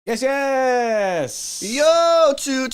Yes, yes. Yo, two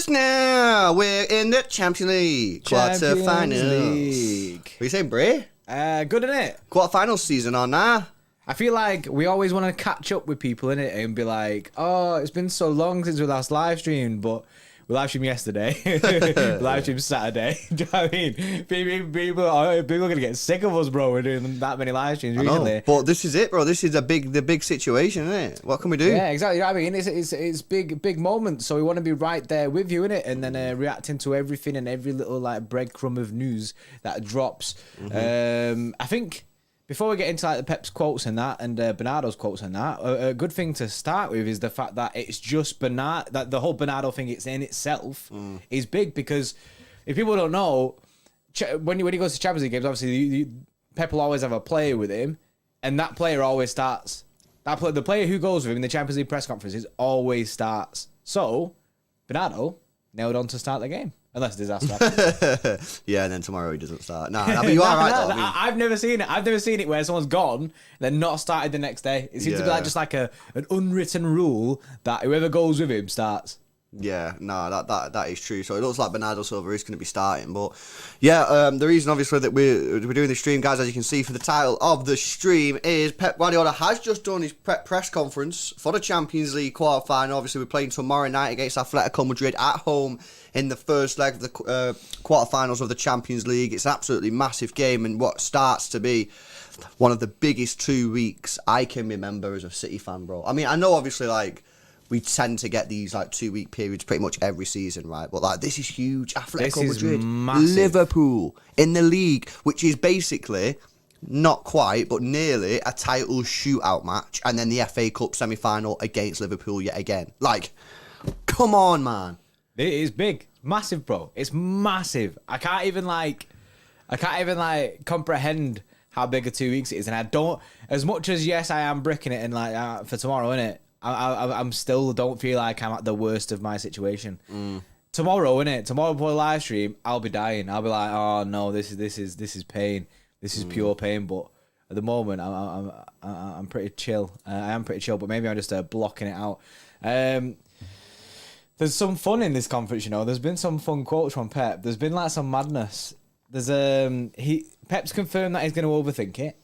now. We're in the Champions League quarter-finals. League. What are you saying, Bray? Good, innit? Quarter-finals season on now. I feel like we always want to catch up with people, innit? And be like, oh, it's been so long since we last live streamed, but we live streamed yesterday. We live streamed Saturday. Do you know what I mean? People are going to get sick of us, bro. We're doing that many live streams recently. But this is it, bro. This is the big situation, isn't it? What can we do? Yeah, exactly. You know what I mean, it's big moments, so we want to be right there with you, innit? And then reacting to everything and every little like breadcrumb of news that drops. I think before we get into like the Pep's quotes and that, and Bernardo's quotes and that, a good thing to start with is the fact that it's just that the whole Bernardo thing, it's in itself is big, because if people don't know, when he goes to Champions League games, obviously Pep will always have a player with him, and that player always starts. The player who goes with him in the Champions League press conferences always starts. So Bernardo nailed on to start the game. Unless disaster happens. Yeah, and then tomorrow he doesn't start. Nah, but you are right, though. I mean, I've never seen it. I've never seen it where someone's gone and then not started the next day. It seems to be like just like an unwritten rule that whoever goes with him starts. Yeah, no, that is true. So it looks like Bernardo Silva is going to be starting. But yeah, the reason obviously that we're doing the stream, guys, as you can see from the title of the stream, is Pep Guardiola has just done his press conference for the Champions League quarter-final. Obviously, we're playing tomorrow night against Atletico Madrid at home in the first leg of the quarter-finals of the Champions League. It's an absolutely massive game, and what starts to be one of the biggest 2 weeks I can remember as a City fan, bro. I mean, I know obviously like we tend to get these like 2 week periods pretty much every season, right? But like this is huge. Atletico Madrid, Liverpool in the league, which is basically not quite, but nearly a title shootout match, and then the FA Cup semi-final against Liverpool yet again. Like, come on, man. It is big, massive, bro. It's massive. I can't even comprehend how big a 2 weeks it is, and I don't. As much as yes, I am bricking it and like for tomorrow, innit? I'm still don't feel like I'm at the worst of my situation. Tomorrow, innit? Tomorrow before the live stream, I'll be dying. I'll be like, oh no, this is pain. This is pure pain. But at the moment, I'm pretty chill. I am pretty chill, but maybe I'm just blocking it out. There's some fun in this conference, you know. There's been some fun quotes from Pep. There's been like some madness. There's Pep's confirmed that he's going to overthink it.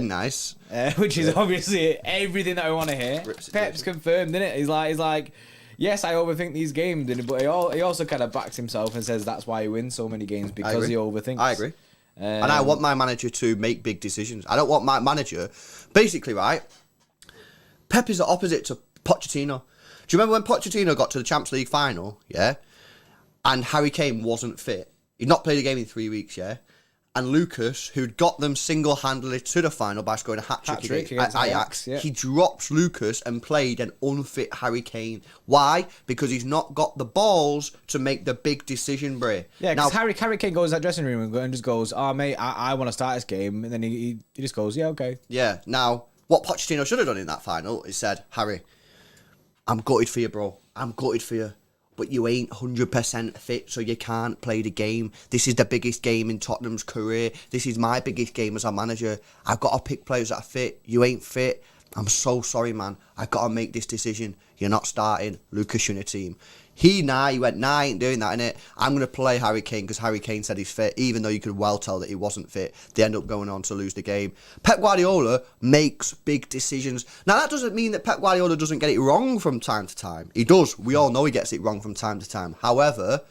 Nice. Which is obviously everything that we want to hear. Pep's confirmed, isn't it? He's like, yes, I overthink these games, but he also kind of backs himself and says that's why he wins so many games, because he overthinks. I agree. And I want my manager to make big decisions. I don't want my manager, basically, right? Pep is the opposite to Pochettino. Do you remember when Pochettino got to the Champions League final, yeah? And Harry Kane wasn't fit. He'd not played a game in 3 weeks, yeah? And Lucas, who'd got them single-handedly to the final by scoring a hat-trick against Ajax, yeah. He drops Lucas and played an unfit Harry Kane. Why? Because he's not got the balls to make the big decision, Bray. Yeah, because Harry Kane goes to that dressing room and just goes, oh, mate, I want to start this game. And then he just goes, yeah, okay. Yeah, now, what Pochettino should have done in that final is said, Harry, I'm gutted for you, bro. I'm gutted for you. But you ain't 100% fit, so you can't play the game. This is the biggest game in Tottenham's career. This is my biggest game as a manager. I've got to pick players that are fit. You ain't fit. I'm so sorry, man. I've got to make this decision. You're not starting. Lucas, you're in a team. He went, I ain't doing that, innit? I'm going to play Harry Kane because Harry Kane said he's fit, even though you could well tell that he wasn't fit. They end up going on to lose the game. Pep Guardiola makes big decisions. Now, that doesn't mean that Pep Guardiola doesn't get it wrong from time to time. He does. We all know he gets it wrong from time to time. However,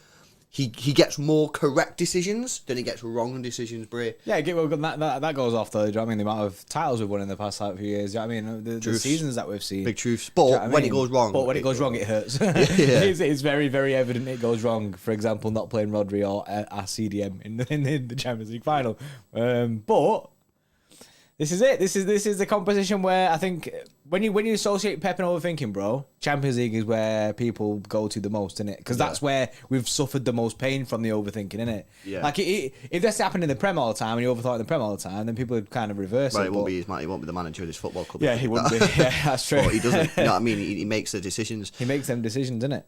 he gets more correct decisions than he gets wrong decisions, Bray. Yeah, that goes off though. Do you know what I mean? The amount of titles we've won in the past few years. Do you know what I mean? The seasons that we've seen. Big truths. But when it goes wrong. But when it goes wrong, it hurts. Yeah. It's very, very evident it goes wrong. For example, not playing Rodri or our CDM in the Champions League final. But this is it. This is the composition where I think when you associate Pep and overthinking, bro, Champions League is where people go to the most, isn't it? Because that's where we've suffered the most pain from the overthinking, isn't it? Yeah. Like if that's happened in the Prem all the time and you overthought in the Prem all the time, then people would kind of reverse it. Well, he won't be the manager of this football club. Yeah, he wouldn't be. Yeah, that's true. But he doesn't. You know what I mean? He makes the decisions. He makes them decisions, innit?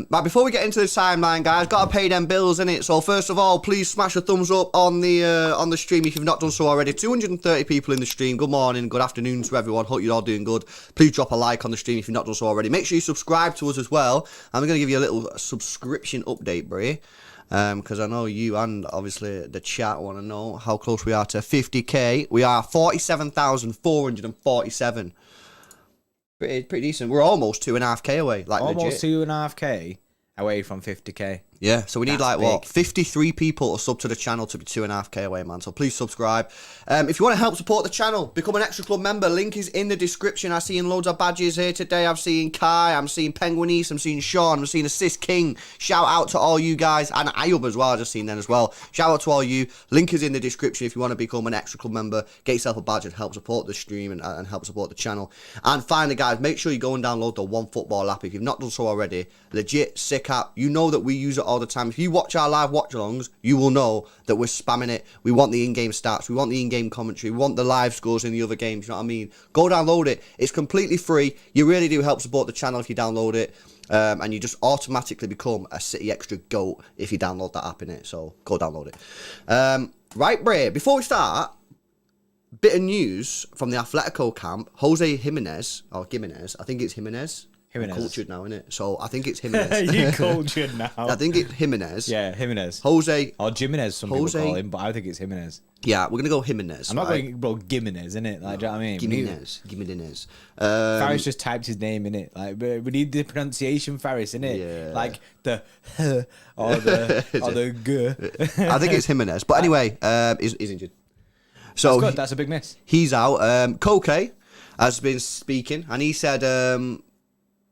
But before we get into the timeline, guys, got to pay them bills, innit? So first of all, please smash a thumbs up on the stream if you've not done so already. 230 people in the stream. Good morning, good afternoon to everyone. Hope you're all doing good. stuff, please drop a like on the stream if you've not done so already. Make sure you subscribe to us as well. I'm going to give you a little subscription update, Brie. Because I know you and obviously the chat want to know how close we are to 50k. We are 47,447. Pretty decent. We're almost 2.5k away. Like almost legit. 2.5k away from 50k. Yeah, so we need That's big. 53 people to sub to the channel to be 2.5k away, man. So please subscribe. If you want to help support the channel, become an Extra Club member. Link is in the description. I've seen loads of badges here today. I've seen Kai, I'm seeing Penguinese, I'm seeing Sean, I'm seeing Assist King. Shout out to all you guys, and Ayub as well. I've just seen them as well. Shout out to all you. Link is in the description if you want to become an Extra Club member. Get yourself a badge and help support the stream and help support the channel. And finally, guys, make sure you go and download the OneFootball app if you've not done so already. Legit, sick app. You know that we use it all the time. If you watch our live watch-alongs, you will know that we're spamming it. We want the in-game stats. We want the in-game commentary. We want the live scores in the other games. You know what I mean? Go download it. It's completely free. You really do help support the channel if you download it. And you just automatically become a City Extra GOAT if you download that app in it. So go download it. Right, Bray, before we start, bit of news from the Atletico camp. Jose Jimenez, I think it's Jimenez. Jimenez. I'm cultured now, innit? So I think it's Jimenez. You cultured now. I think it's Jimenez. Yeah, Jimenez. Jose. Or Jimenez, some people call him, but I think it's Jimenez. Yeah, we're going to go Jimenez. I'm not going, bro, Gimenez, innit? Like, do you know what I mean? Gimenez. Faris just typed his name in it. Like, we need the pronunciation, Faris, innit? Yeah. Like the or the g. I think it's Jimenez. But anyway, he's injured. So That's good. That's a big miss. He's out. Koke has been speaking, and he said,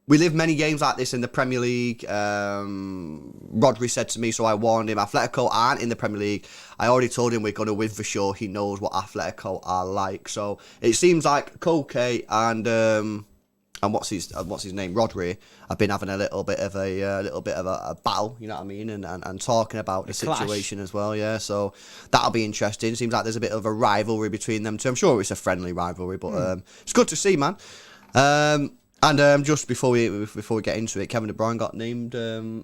we live many games like this in the Premier League. Rodri said to me, so I warned him, Atletico aren't in the Premier League. I already told him we're going to win for sure. He knows what Atletico are like. So it seems like Koke and what's his name, Rodri, have been having a little bit of a battle, you know what I mean, and talking about the situation as well. Yeah, so that'll be interesting. Seems like there's a bit of a rivalry between them two. I'm sure it's a friendly rivalry, but it's good to see, man. And just before we get into it, Kevin De Bruyne got named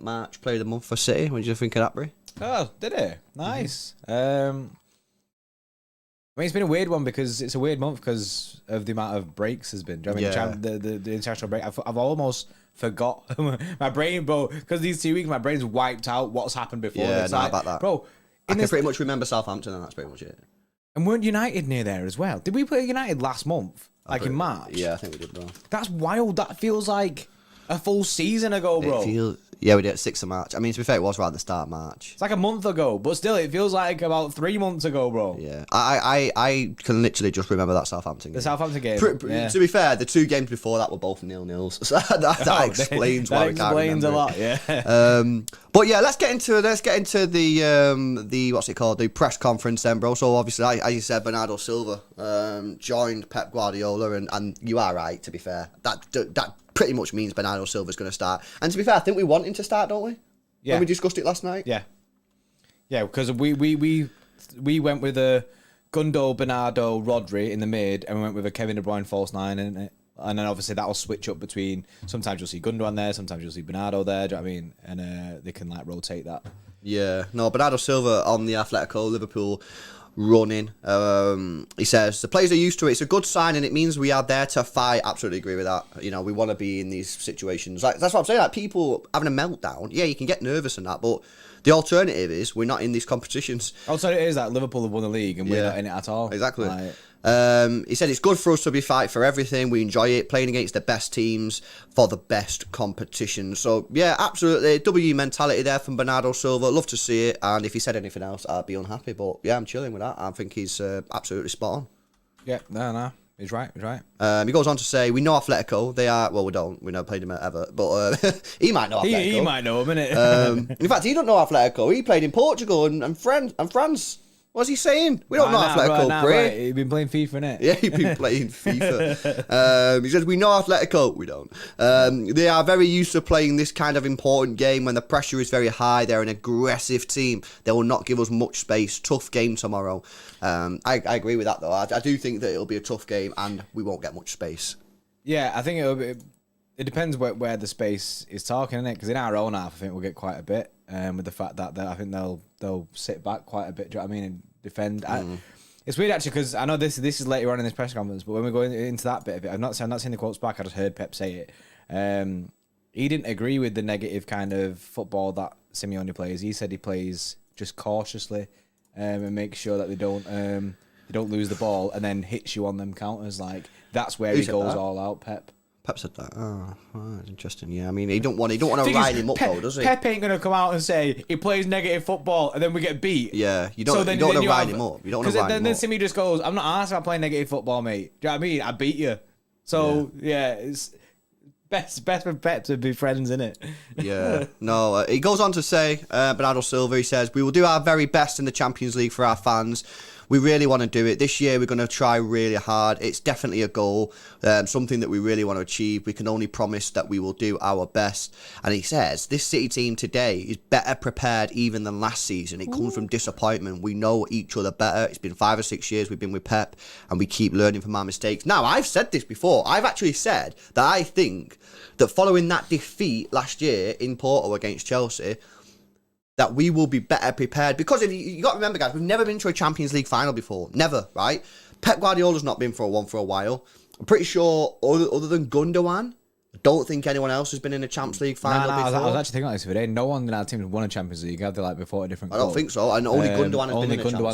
March Player of the Month for City. What did you think of that, Brie? Oh, did it? Nice. I mean, it's been a weird one because it's a weird month because of the amount of breaks has been. Do you know what I mean? The international break. I've almost forgot my brain, bro. Because these 2 weeks, my brain's wiped out what's happened before. Yeah, it's no, like, about that, bro. I can pretty much remember Southampton, and that's pretty much it. And weren't United near there as well? Did we play United last month? Like in March? Yeah, I think we did, bro. That's wild. That feels like a full season ago, bro. Yeah, we did it 6th of March. I mean, to be fair, it was right at the start of March. It's like a month ago, but still, it feels like about 3 months ago, bro. Yeah, I can literally just remember that Southampton game. The Southampton game. To be fair, the 2 games before that were both 0-0s. So that explains why we can't remember. That explains a lot, yeah. But yeah, let's get into the what's it called, the press conference then, bro. So obviously, as you said, Bernardo Silva joined Pep Guardiola, and you are right. To be fair, that pretty much means Bernardo Silva's going to start. And to be fair, I think we want him to start, don't we? Yeah. When we discussed it last night. Yeah, because we went with a Gundo, Bernardo, Rodri in the mid, and we went with a Kevin De Bruyne false 9, and then obviously that'll switch up between. Sometimes you'll see Gundo on there, sometimes you'll see Bernardo there. Do you know what I mean? And they can like rotate that. Yeah, no, Bernardo Silva on the Atletico Liverpool running. He says the players are used to it. It's a good sign, and it means we are there to fight. Absolutely agree with that. You know, we want to be in these situations. Like, that's what I'm saying. Like, people having a meltdown. Yeah, you can get nervous and that, but the alternative is we're not in these competitions. Alternative is that Liverpool have won the league and we're not in it at all. Exactly. Like, he said it's good for us to be fighting for everything. We enjoy it, playing against the best teams for the best competition. So yeah, absolutely W mentality there from Bernardo Silva. Love to see it. And if he said anything else, I'd be unhappy. But yeah, I'm chilling with that. I think he's absolutely spot on. Yeah, no, he's right. He goes on to say, we know Atletico. They are, well, we don't. We never played him ever. But he might know Atletico. He might know him, innit? In fact, he don't know Atletico. He played in Portugal and France. What's he saying? We don't know Atletico, Bray. He's been playing FIFA, innit? Yeah, he's been playing FIFA. He says, we know Atletico. We don't. They are very used to playing this kind of important game when the pressure is very high. They're an aggressive team. They will not give us much space. Tough game tomorrow. I agree with that, though. I do think that it'll be a tough game and we won't get much space. Yeah, I think it depends where the space is talking, innit? Because in our own half, I think we'll get quite a bit with the fact that I think they'll sit back quite a bit, do you know what I mean, and defend. It's weird actually because I know this is later on in this press conference, but when we go into that bit of it, I'm not seen the quotes back. I just heard Pep say it. He didn't agree with the negative kind of football that Simeone plays. He said he plays just cautiously and makes sure that they don't lose the ball and then hits you on them counters. Like that's where he goes all out. Pep said that. Oh, right, interesting. Yeah, I mean, he don't want to rile him up, though, does he? Pep ain't gonna come out and say he plays negative football and then we get beat. Yeah, you don't want to rile him up. You don't want to rile him up. Then Simi just goes, "I'm not asked about playing negative football, mate. Do you know what I mean? I beat you." So yeah, it's best for Pep to be friends, innit? Yeah. No, he goes on to say, Bernardo Silva. He says, "We will do our very best in the Champions League for our fans. We really want to do it. This year we're going to try really hard. It's definitely a goal, something that we really want to achieve. We can only promise that we will do our best." And he says, this City team today is better prepared even than last season. It comes from disappointment. We know each other better. It's been 5 or 6 years we've been with Pep and we keep learning from our mistakes. Now, I've said this before. I've actually said that I think that following that defeat last year in Porto against Chelsea, that we will be better prepared. Because if you got to remember, guys, we've never been to a Champions League final before. Never, right? Pep Guardiola's not been for one for a while. I'm pretty sure, other than Gundogan, I don't think anyone else has been in a Champions League final before. I was actually thinking like this today. No one in our team has won a Champions League, have they, like before a different club? I don't think so. And only Gundogan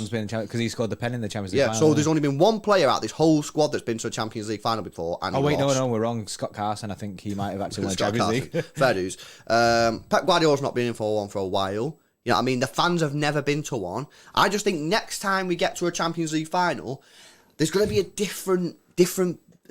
has been in a Champions League. Because he scored the pen in the Champions League final. So there's only been one player out this whole squad that's been to a Champions League final before. And no, we're wrong. Scott Carson, I think he might have actually won a Champions League. Fair dues. Pep Guardiola's not been in for one for a while. You know what I mean? The fans have never been to one. I just think next time we get to a Champions League final, there's going to be a different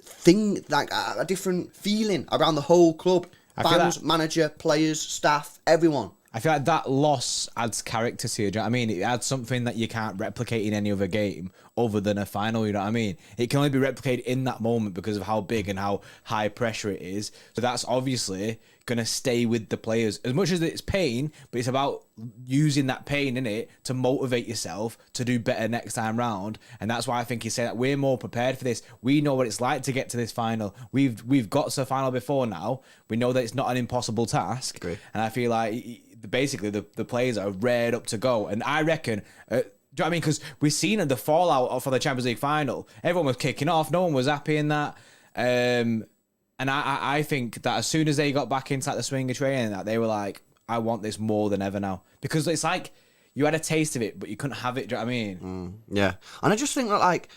thing, like a different feeling around the whole club. Fans, manager, players, staff, everyone. I feel like that loss adds character to you. Do you know what I mean? It adds something that you can't replicate in any other game other than a final. You know what I mean? It can only be replicated in that moment because of how big and how high pressure it is. So that's obviously going to stay with the players. As much as it's pain, but it's about using that pain in it to motivate yourself to do better next time round. And that's why I think he's saying that we're more prepared for this. We know what it's like to get to this final. We've got to the final before now. We know that it's not an impossible task. Agree. And I feel like basically the players are reared up to go. And I reckon... do you know what I mean? Because we've seen the fallout for the Champions League final. Everyone was kicking off. No one was happy in that. And I think that as soon as they got back into like the swing of training, that they were like, I want this more than ever now. Because it's like you had a taste of it, but you couldn't have it. Do you know what I mean? Yeah. And I just think that, like,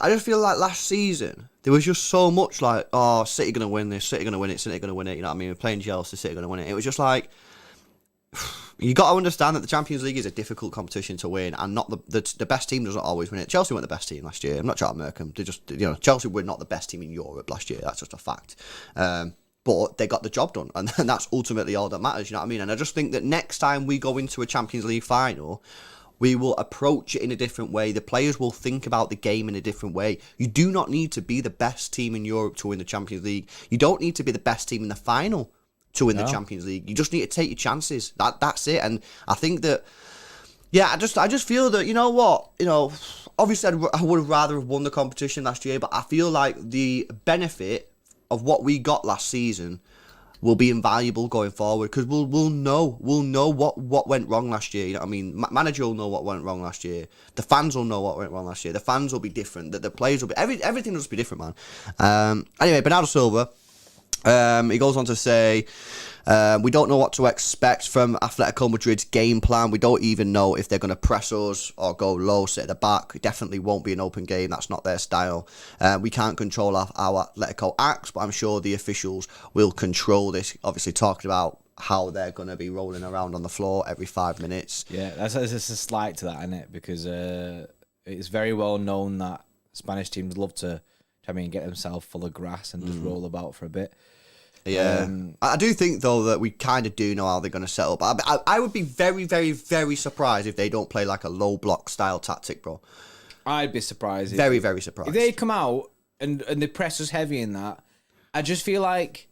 I just feel like last season, there was just so much like, oh, City going to win this, City going to win it, City going to win it. You know what I mean? We're playing Chelsea, City going to win it. It was just like... You got to understand that the Champions League is a difficult competition to win, and not the best team doesn't always win it. Chelsea weren't the best team last year. I'm not trying to murk them. They just, Chelsea were not the best team in Europe last year. That's just a fact. But they got the job done, and that's ultimately all that matters. You know what I mean? And I just think that next time we go into a Champions League final, we will approach it in a different way. The players will think about the game in a different way. You do not need to be the best team in Europe to win the Champions League. You don't need to be the best team in the final to win the Champions League. You just need to take your chances. That's it. And I think that, I just feel that, you know what, obviously I would have rather have won the competition last year, but I feel like the benefit of what we got last season will be invaluable going forward, because we'll know what went wrong last year. You know what I mean? Manager will know what went wrong last year. The fans will know what went wrong last year. The fans will be different. The players will be everything will just be different, man. Anyway, Bernardo Silva. He goes on to say, we don't know what to expect from Atletico Madrid's game plan. We don't even know if they're going to press us or go low, sit at the back. It definitely won't be an open game. That's not their style. We can't control our Atletico acts, but I'm sure the officials will control this. Obviously talking about how they're going to be rolling around on the floor every 5 minutes. Yeah, there's a slight to that, isn't it? Because it's very well known that Spanish teams love to get themselves full of grass and just roll about for a bit. Yeah, I do think though that we kind of do know how they're going to set up. I would be very, very, very surprised if they don't play like a low block style tactic, bro. I'd be surprised. Very, very surprised. If they come out and they press us heavy in that, I just feel like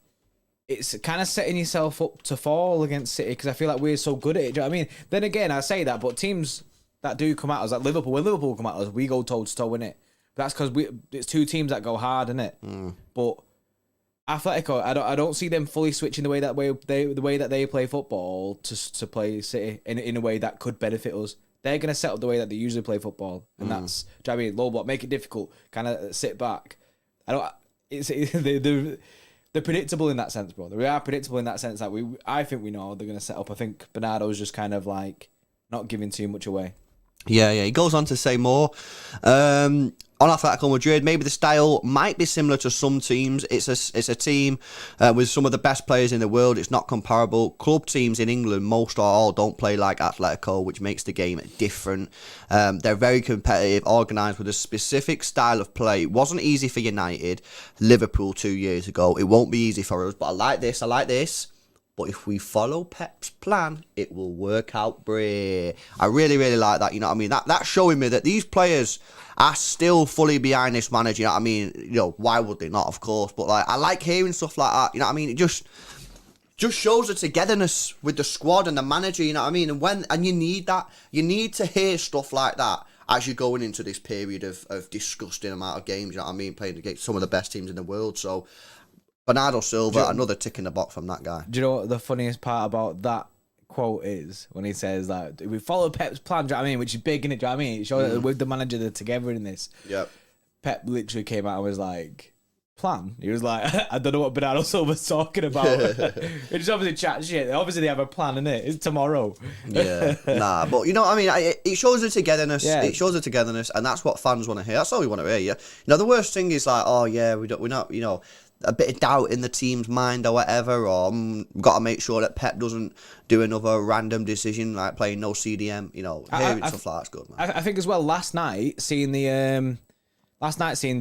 it's kind of setting yourself up to fall against City, because I feel like we're so good at it. Do you know what I mean? Then again, I say that, but teams that do come at us, like Liverpool, when Liverpool come at us, we go toe to toe in it. That's because it's two teams that go hard, innit? But Atletico, I don't see them fully switching the way that they play football to play City in a way that could benefit us. They're going to set up the way that they usually play football. And that's, do you know what I mean? Low block, make it difficult, kind of sit back. They're predictable in that sense, bro. They are predictable in that sense that I think we know they're going to set up. I think Bernardo's just kind of like not giving too much away. Yeah. He goes on to say more. On Atletico Madrid, maybe the style might be similar to some teams. It's a team with some of the best players in the world. It's not comparable. Club teams in England, most or all, don't play like Atletico, which makes the game different. They're very competitive, organised with a specific style of play. It wasn't easy for United, Liverpool 2 years ago. It won't be easy for us, but I like this. But if we follow Pep's plan, it will work out, bray. I really, really like that. You know what I mean? That's showing me that these players are still fully behind this manager. You know what I mean? You know, why would they not? Of course. But like, I like hearing stuff like that. You know what I mean? It just shows the togetherness with the squad and the manager. You know what I mean? And you need that. You need to hear stuff like that as you're going into this period of disgusting amount of games. You know what I mean? Playing against some of the best teams in the world. So Bernardo Silva, another tick in the box from that guy. Do you know what the funniest part about that quote is? When he says that we follow Pep's plan, do you know what I mean? Which is big, innit? Do you know what I mean? It shows that with the manager, they're together in this. Yep. Pep literally came out and was like, plan? He was like, I don't know what Bernardo Silva's talking about. It's obviously chat shit. Obviously, they have a plan, innit? It's tomorrow. Yeah. Nah, but you know what I mean? It shows the togetherness. Yeah. It shows the togetherness, and that's what fans want to hear. That's all we want to hear, yeah? You know, the worst thing is like, oh, yeah, we're not, you know, a bit of doubt in the team's mind or whatever, or we've got to make sure that Pep doesn't do another random decision like playing no CDM. You know, hearing stuff like that's good, man. I think as well, last night, seeing do you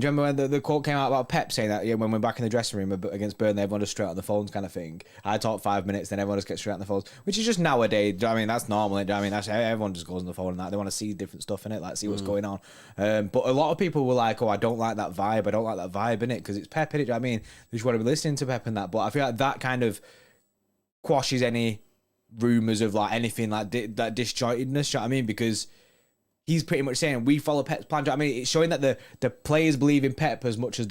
remember when the quote came out about Pep saying that, yeah, when we're back in the dressing room against Burnley, everyone just straight on the phones kind of thing. I talk 5 minutes, then everyone just gets straight on the phones, which is just nowadays. Do you know what I mean? That's normal. Do you know what I mean? That's, everyone just goes on the phone and that. They want to see different stuff in it, like see what's going on. But a lot of people were like, oh, I don't like that vibe. I don't like that vibe in it because it's Pep in it. Do you know what I mean? They just want to be listening to Pep and that. But I feel like that kind of quashes any rumours of like anything like that disjointedness. Do you know what I mean? Because he's pretty much saying we follow Pep's plan. Do you know what I mean? It's showing that the players believe in Pep as much as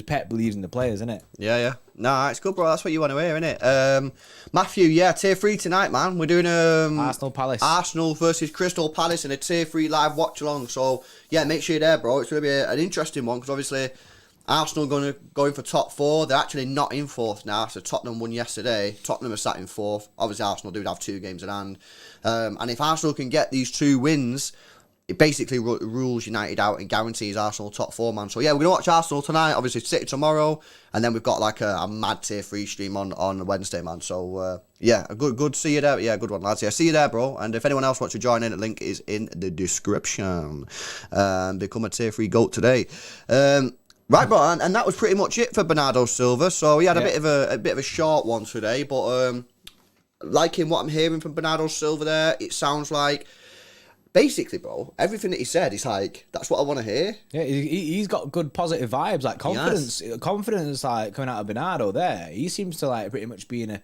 Pep believes in the players, isn't it? Yeah. Nah, it's good, bro. That's what you want to hear, isn't it? Matthew, yeah, tier 3 tonight, man. We're doing Arsenal versus Crystal Palace in a tier 3 live watch along. So yeah, make sure you're there, bro. It's going to be an interesting one because obviously Arsenal going for top 4. They're actually not in 4th now. So Tottenham won yesterday. Tottenham are sat in 4th. Obviously Arsenal do have 2 games in hand. And if Arsenal can get these 2 wins, it basically rules United out and guarantees Arsenal top 4, man. So yeah, we're going to watch Arsenal tonight. Obviously City tomorrow. And then we've got like a mad tier 3 stream on Wednesday, man. So yeah, a good see you there. Yeah, good one, lads. Yeah, see you there, bro. And if anyone else wants to join in, the link is in the description. Become a tier 3 GOAT today. Right, bro, and that was pretty much it for Bernardo Silva. So he had a bit of a short one today, but liking what I'm hearing from Bernardo Silva there, it sounds like basically, bro, everything that he said is like, that's what I want to hear. Yeah, he's got good positive vibes, like confidence, confidence, like coming out of Bernardo there. He seems to like pretty much being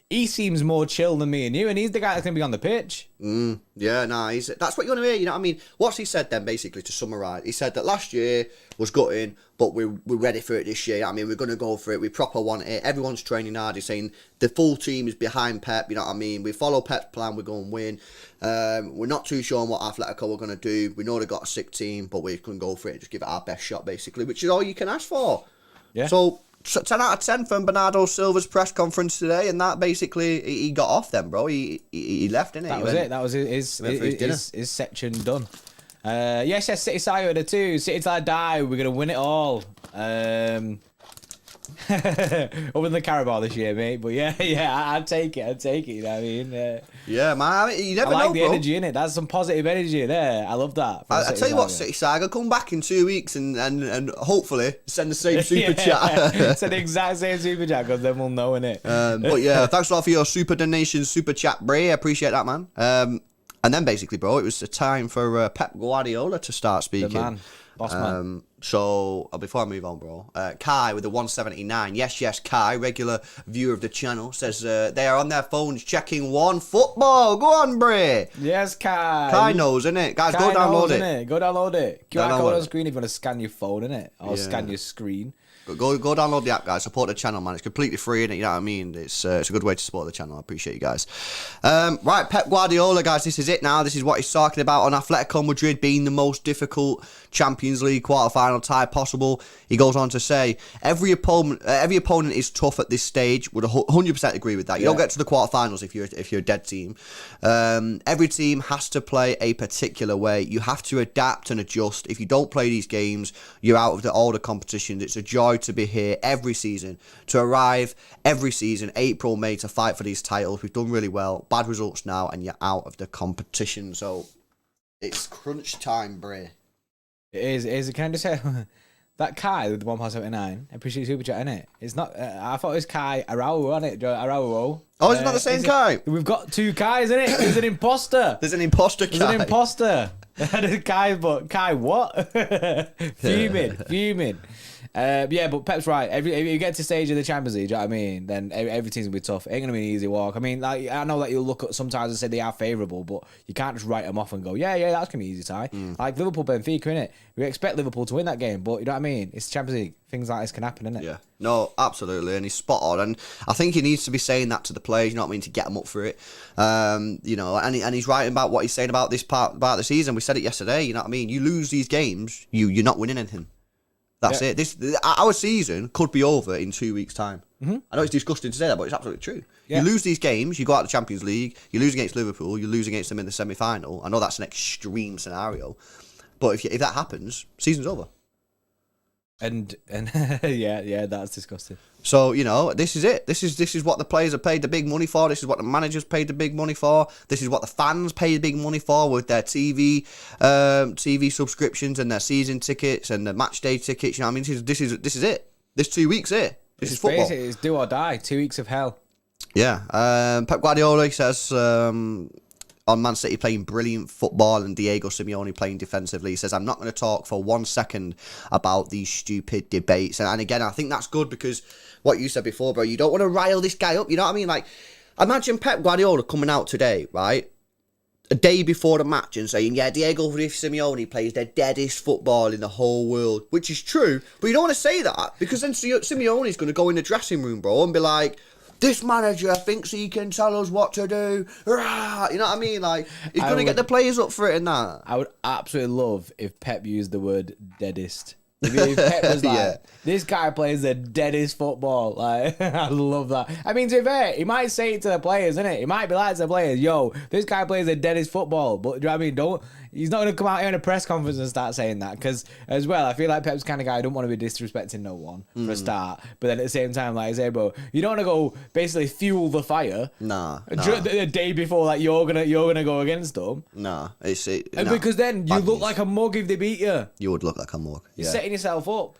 he seems more chill than me and you, and he's the guy that's going to be on the pitch. Yeah, nice. That's what you want to hear, you know what I mean? What's he said then, basically, to summarise? He said that last year was gutting, but we're ready for it this year. I mean, we're going to go for it. We proper want it. Everyone's training hard. He's saying the full team is behind Pep, you know what I mean? We follow Pep's plan, we're going to win. We're not too sure on what Atletico we're going to do. We know they've got a sick team, but we can go for it and just give it our best shot, basically, which is all you can ask for. Yeah. So 10 out of 10 from Bernardo Silva's press conference today, and that basically he got off then, bro. He left, didn't he? That was it. That was his section done. Yes, City Saga too. City till I die. We're gonna win it all. Other than the Carabao this year, mate. But yeah, I'd take it. You know what I mean? Yeah, man. I mean, you never know, I like the energy in it. That's some positive energy there. I love that. I tell you what, City Saga, come back in 2 weeks and hopefully send the same super chat. Send the exact same super chat because then we'll know, innit? But yeah, thanks a lot for your super donation, super chat, Bray. I appreciate that, man. And then basically, bro, it was the time for Pep Guardiola to start speaking. The man. Boss man. So, before I move on, bro, Kai with the 179. Yes, Kai, regular viewer of the channel, says they are on their phones checking One Football. Go on, Bray. Yes, Kai. Kai knows, innit? Guys, go download it. Go download it. QR code on screen if you want to scan your phone, innit? Or scan your screen. Go download the app, guys. Support the channel, man. It's completely free, and you know what I mean. It's a good way to support the channel. I appreciate you guys. Right, Pep Guardiola, guys. This is it now. This is what he's talking about on Atletico Madrid being the most difficult Champions League quarter-final tie possible. He goes on to say every opponent is tough at this stage. Would 100% agree with that. You don't get to the quarter-finals if you're a dead team. Every team has to play a particular way. You have to adapt and adjust. If you don't play these games, you're out of all the competitions. It's a joy to be here every season, to arrive every season, April, May, to fight for these titles. We've done really well. Bad results now, and you're out of the competition. So it's crunch time, Bray. It is. It is. Can I just say that Kai with the 1.79? I appreciate super chat, innit? It's not. I thought it was Kai Araujo, wasn't it? Araujo. Oh, it's not the same Kai. We've got two Kais, isn't it? There's an imposter. There's an imposter Kai. There's an imposter. Kai, but Kai what? Fuming. Yeah, but Pep's right. If you get to stage of the Champions League, do you know what I mean? Then everything's gonna be tough. It ain't gonna be an easy walk. I mean, like, I know that you'll look at sometimes and say they are favourable, but you can't just write them off and go, yeah, that's gonna be an easy tie. Like Liverpool, Benfica, innit? We expect Liverpool to win that game, but you know what I mean? It's the Champions League. Things like this can happen, innit? Yeah. No, absolutely, and he's spot on, and I think he needs to be saying that to the players. You know what I mean, to get them up for it. You know, and he's writing about what he's saying about this part about the season. We said it yesterday. You know what I mean? You lose these games, you're not winning anything. That's it. Our season could be over in 2 weeks' time. I know it's disgusting to say that, but it's absolutely true. Yeah. You lose these games, you go out of the Champions League, you lose against Liverpool, you lose against them in the semi-final. I know that's an extreme scenario, but if that happens, season's over. And yeah, that's disgusting. So, you know, this is it. This is what the players are paid the big money for. This is what the managers paid the big money for. This is what the fans pay the big money for with their TV subscriptions and their season tickets and the match day tickets. You know what I mean? This is it. This 2 weeks here. This is football. Basically, it's do or die. 2 weeks of hell. Yeah. Pep Guardiola says on Man City playing brilliant football and Diego Simeone playing defensively. He says, I'm not going to talk for 1 second about these stupid debates. And again, I think that's good because what you said before, bro, you don't want to rile this guy up. You know what I mean? Like, imagine Pep Guardiola coming out today, right? A day before the match and saying, yeah, Diego Simeone plays the deadest football in the whole world, which is true. But you don't want to say that because then Simeone's going to go in the dressing room, bro, and be like, this manager thinks he can tell us what to do. Rah! You know what I mean? Like, he's going to get the players up for it and that. I would absolutely love if Pep used the word deadest. If Pep was like, this guy plays the deadest football. Like, I love that. I mean, to be fair, he might say it to the players, innit? He might be like to the players, yo, this guy plays the deadest football. But, do you know what I mean? He's not going to come out here in a press conference and start saying that. Because, as well, I feel like Pep's the kind of guy who don't want to be disrespecting no one for a start. But then at the same time, like I say, bro, you don't want to go basically fuel the fire. Nah. The day before, like, you're gonna go against them. Nah. Because then you look like a mug if they beat you. You would look like a mug. You're setting yourself up.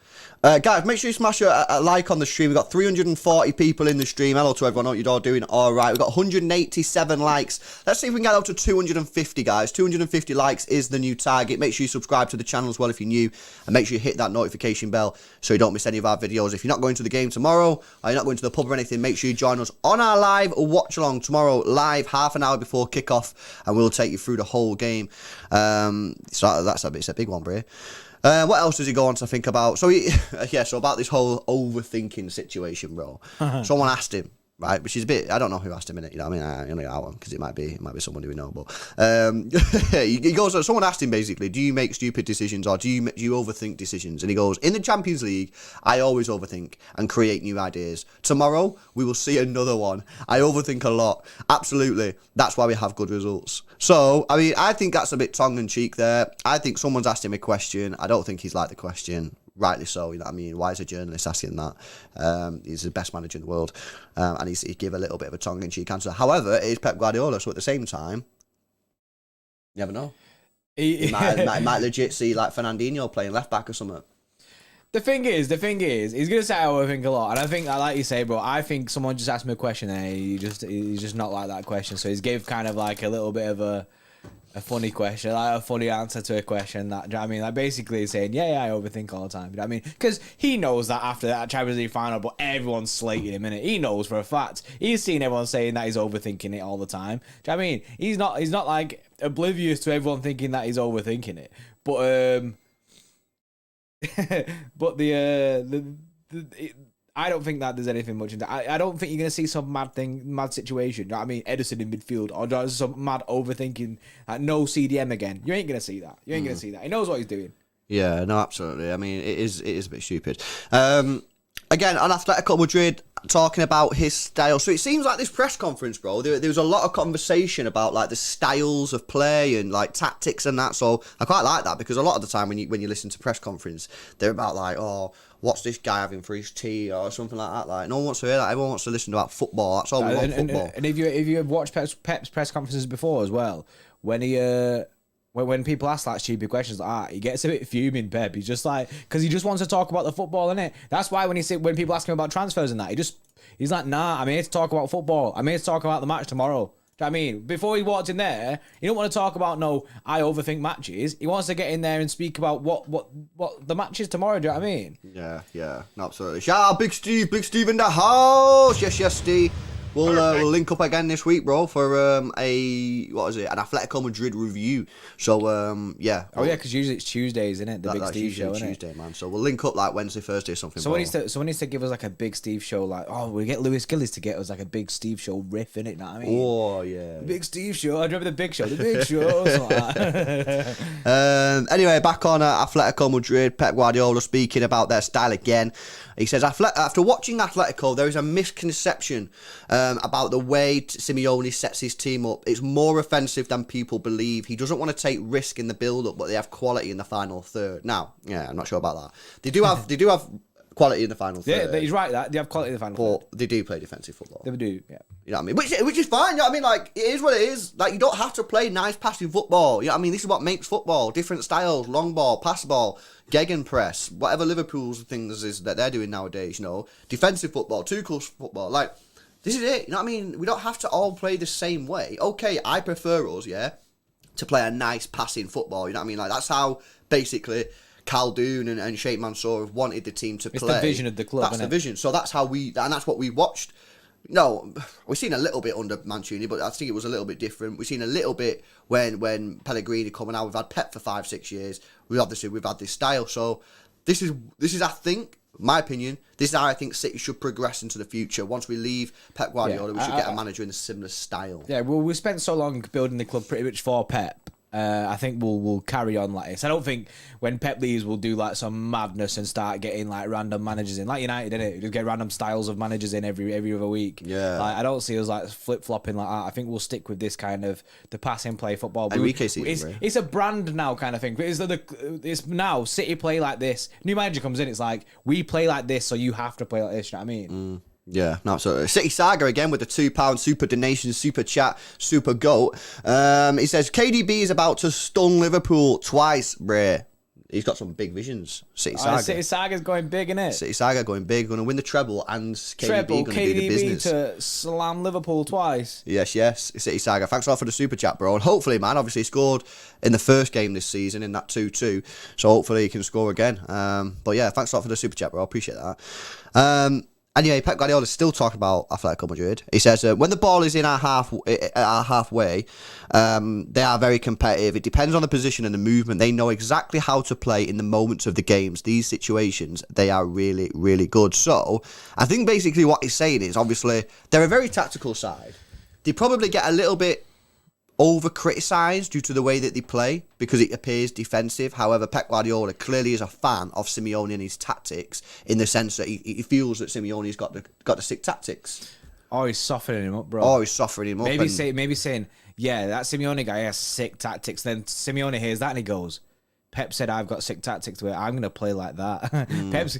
Guys, make sure you smash a like on the stream. We've got 340 people in the stream. Hello to everyone. Hope you're all doing all right. We've got 187 likes. Let's see if we can get up to 250, guys. 250 likes is the new target. Make sure you subscribe to the channel as well if you're new. And make sure you hit that notification bell so you don't miss any of our videos. If you're not going to the game tomorrow or you're not going to the pub or anything, make sure you join us on our live watch along tomorrow, live half an hour before kickoff. And we'll take you through the whole game. So that's a big one, Bray. What else does he go on to think about? So so about this whole overthinking situation, bro. Someone asked him, right, which is a bit, I don't know who asked him in it, you know what I mean? I only got one because it might be someone who we know, but he goes, someone asked him basically, do you make stupid decisions or do you overthink decisions? And he goes, in the Champions League, I always overthink and create new ideas. Tomorrow, we will see another one. I overthink a lot. Absolutely. That's why we have good results. So, I mean, I think that's a bit tongue-in-cheek there. I think someone's asked him a question. I don't think he's liked the question. Rightly so, you know what I mean? Why is a journalist asking that? He's the best manager in the world. And he gave a little bit of a tongue-in-cheek answer. However, it is Pep Guardiola, so at the same time, you never know. He might legit see like Fernandinho playing left-back or something. The thing is, he's gonna say I overthink a lot, and I think, like you say, bro, I think someone just asked me a question, and he's just not like that question, so he's gave kind of like a little bit of a funny question, like a funny answer to a question that, do you know what I mean? Like basically saying, yeah, I overthink all the time. You know what I mean? Because he knows that after that Champions League final, but everyone's slating him, innit? He knows for a fact. He's seen everyone saying that he's overthinking it all the time. Do you know what I mean? He's not like oblivious to everyone thinking that he's overthinking it. But but the I don't think that there's anything much in that. I don't think you're going to see some mad situation. You know what I mean? Edison in midfield or some mad overthinking. No CDM again. You ain't going to see that. You ain't going to see that. He knows what he's doing. Yeah, no, absolutely. I mean, it is a bit stupid. Again, on Atletico Madrid, talking about his style. So it seems like this press conference, bro, there was a lot of conversation about like the styles of play and like tactics and that. So I quite like that, because a lot of the time when you listen to press conference, they're about like, oh, what's this guy having for his tea or something like that. Like, no one wants to hear that. Everyone wants to listen about football. That's all we want, football. And if you have watched Pep's press conferences before as well, when he when people ask like stupid questions like that, he gets a bit fuming, Pep. He's just like, because he just wants to talk about the football, innit? That's why when people ask him about transfers and that, he's like, nah, I'm here to talk about football. I'm here to talk about the match tomorrow. Do you know what I mean? Before he walked in there, he don't want to talk about, I overthink matches. He wants to get in there and speak about what the match is tomorrow. Do you know what I mean? Yeah, absolutely. Shout out Big Steve in the house. Yes, Steve. We'll link up again this week, bro, for an Atletico Madrid review. So yeah. Oh yeah, because usually it's Tuesdays, isn't it? The Big Steve show, isn't it? Tuesday, man. So we'll link up like Wednesday, Thursday, or something. Someone needs to give us like a Big Steve show. Like, we get Lewis Gillis to get us like a Big Steve show riff, innit? You know what I mean? Oh yeah. Big Steve show. I remember the Big Show. The Big Show. Something like that. Anyway, back on Atletico Madrid. Pep Guardiola speaking about their style again. He says, after watching Atletico, there is a misconception about the way Simeone sets his team up. It's more offensive than people believe. He doesn't want to take risk in the build-up, but they have quality in the final third. Now, yeah, I'm not sure about that. They do have quality in the final third. Yeah, he's right. That they have quality in the final third. But they do play defensive football. They do, yeah. You know what I mean? Which is fine. You know what I mean? Like, it is what it is. Like, you don't have to play nice passing football. You know what I mean? This is what makes football. Different styles, long ball, pass ball, gegenpress, whatever Liverpool's things is that they're doing nowadays, defensive football, two-course football. Like, this is it. You know what I mean? We don't have to all play the same way. Okay, I prefer us, to play a nice passing football. You know what I mean? Like, that's how, basically, Khaldoon and Sheikh Mansour have wanted the team to play. It's the vision of the club, That's the vision. So that's how and that's what we watched. No, we've seen a little bit under Mancini, but I think it was a little bit different. We've seen a little bit when Pellegrini coming out. We've had Pep for 5-6 years. We've had this style. So this is I think, my opinion, this is how I think City should progress into the future. Once we leave Pep Guardiola, we should get a manager in a similar style. Yeah, well, we spent so long building the club pretty much for Pep. I think we'll carry on like this. I don't think when Pep leaves we'll do like some madness and start getting like random managers in, like United, didn't it? Just get random styles of managers in every other week. Yeah, like, I don't see us like flip flopping like that. I think we'll stick with this kind of the pass and play football. It's a brand now kind of thing. It's now City play like this. New manager comes in, it's like we play like this, so you have to play like this. You know what I mean? Yeah, no, absolutely. City Saga again with the £2 super donation, super chat, super goat. He says KDB is about to stun Liverpool twice, bruh. He's got some big visions. City Saga. City Saga's going big, innit? City Saga going big, going to win the treble, and KDB going to do the business. To slam Liverpool twice. Yes. City Saga. Thanks a lot for the super chat, bro. And hopefully, man, obviously he scored in the first game this season in that 2-2. So hopefully he can score again. But yeah, thanks a lot for the super chat, bro. I appreciate that. Anyway, Pep Guardiola is still talking about Atletico Madrid. He says, when the ball is in our halfway, they are very competitive. It depends on the position and the movement. They know exactly how to play in the moments of the games. These situations, they are really, really good. So, I think basically what he's saying is, obviously, they're a very tactical side. They probably get a little bit over-criticised due to the way that they play because it appears defensive. However, Pep Guardiola clearly is a fan of Simeone and his tactics in the sense that he feels that Simeone's got the sick tactics. Oh, he's softening him up, bro. Maybe saying, yeah, that Simeone guy has sick tactics. Then Simeone hears that and he goes, Pep said I've got sick tactics where I'm going to play like that. Pep's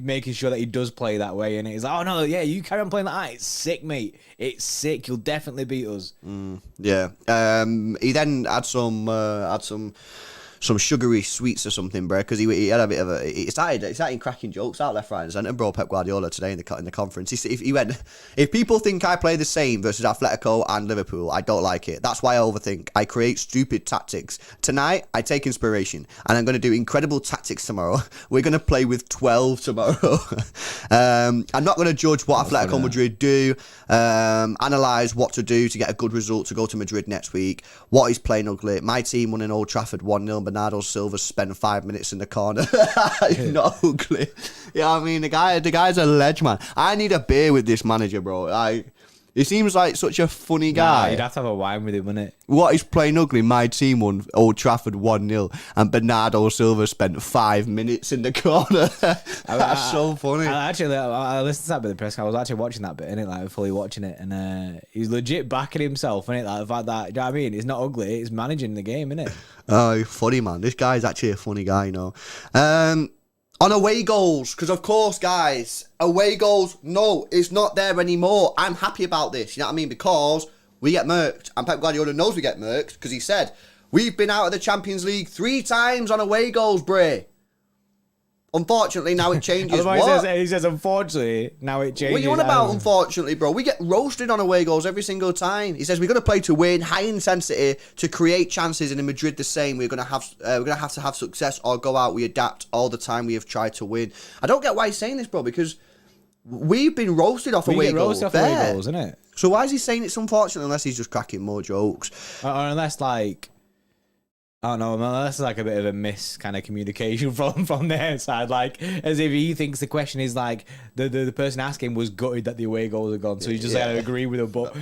making sure that he does play that way, and he's like, oh no, yeah, you carry on playing like that. It's sick, mate. It's sick. You'll definitely beat us. Yeah. He then had some sugary sweets or something, bro, because he had a bit of a... He started cracking jokes out left, right and centre, bro, Pep Guardiola today in the conference. He went, if people think I play the same versus Atletico and Liverpool, I don't like it. That's why I overthink. I create stupid tactics. Tonight, I take inspiration, and I'm going to do incredible tactics tomorrow. We're going to play with 12 tomorrow. I'm not going to judge what Atletico Madrid do, analyse what to do to get a good result to go to Madrid next week. What is playing ugly? My team won in Old Trafford 1-0, but Bernardo Silva spent 5 minutes in the corner. He's not ugly. Yeah, I mean, the guy's a ledge, man. I need a beer with this manager, bro. He seems like such a funny guy. You'd have to have a wine with him, wouldn't it? What is playing ugly? My team won Old Trafford 1-0, and Bernardo Silva spent 5 minutes in the corner. That's so funny. I listened to that bit of the press. I was actually watching that bit, innit? Like fully watching it, and he's legit backing himself, innit? Like the fact that, you know what I mean? It's not ugly. It's managing the game, innit? Oh, funny, man. This guy's actually a funny guy, you know. On away goals, because of course, guys, away goals, no, it's not there anymore. I'm happy about this, you know what I mean? Because we get murked, and Pep Guardiola knows we get murked, because he said, we've been out of the Champions League 3 times on away goals, Bray. Unfortunately, now it changes. He says, unfortunately, now it changes. What are you on about, unfortunately, bro? We get roasted on away goals every single time. He says we're going to play to win, high intensity, to create chances, and in Madrid the same. We're going to have to have success or go out. We adapt all the time. We have tried to win. I don't get why he's saying this, bro, because we've been roasted off away goals. Away goals, isn't it? So why is he saying it's unfortunate unless he's just cracking more jokes? Or unless, like, I don't know, unless it's like a bit of a miss kind of communication from their side, like as if he thinks the question is like the person asking was gutted that the away goals are gone, so he's just like, I agree with him. But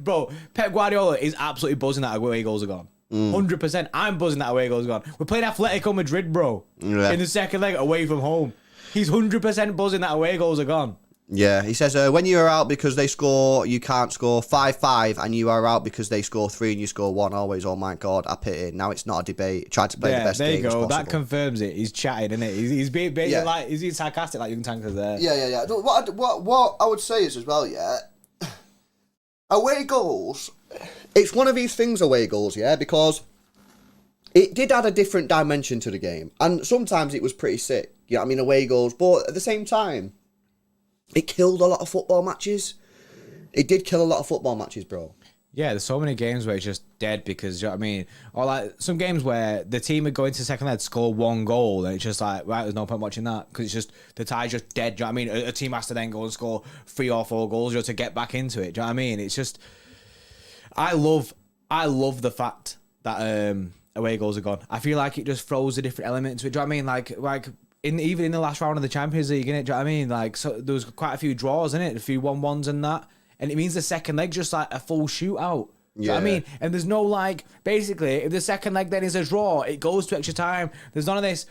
bro, Pep Guardiola is absolutely buzzing that away goals are gone. 100%. I'm buzzing that away goals are gone. We're playing Atletico Madrid, bro, in the second leg away from home. He's 100% buzzing that away goals are gone. Yeah, he says when you are out because they score, you can't score 5-5, and you are out because they score 3 and you score 1. Always, oh my God, I pity. Now it's not a debate. Try to play the best game as possible. There you go. That confirms it. He's chatting, isn't it? He's being like, he's being sarcastic, like young tankers there. Yeah. What I would say is as well, away goals. It's one of these things, away goals, because it did add a different dimension to the game, and sometimes it was pretty sick. You know what I mean, away goals, but at the same time, it killed a lot of football matches. It did kill a lot of football matches, bro. Yeah, there's so many games where it's just dead because, you know what I mean? Or like some games where the team would go into second leg, score 1 goal, and it's just like, right, there's no point watching that because it's just, the tie's just dead. Do you know what I mean? A team has to then go and score 3 or 4 goals just to get back into it. Do you know what I mean? It's just, I love the fact that away goals are gone. I feel like it just throws a different element to it. Do you know what I mean? Like even in the last round of the Champions League, innit? Do you know what I mean? Like, so there was quite a few draws, innit? A few 1-1s and that. And it means the second leg just like a full shootout. Do you know what I mean? And there's no like, basically, if the second leg then is a draw, it goes to extra time. There's none of this,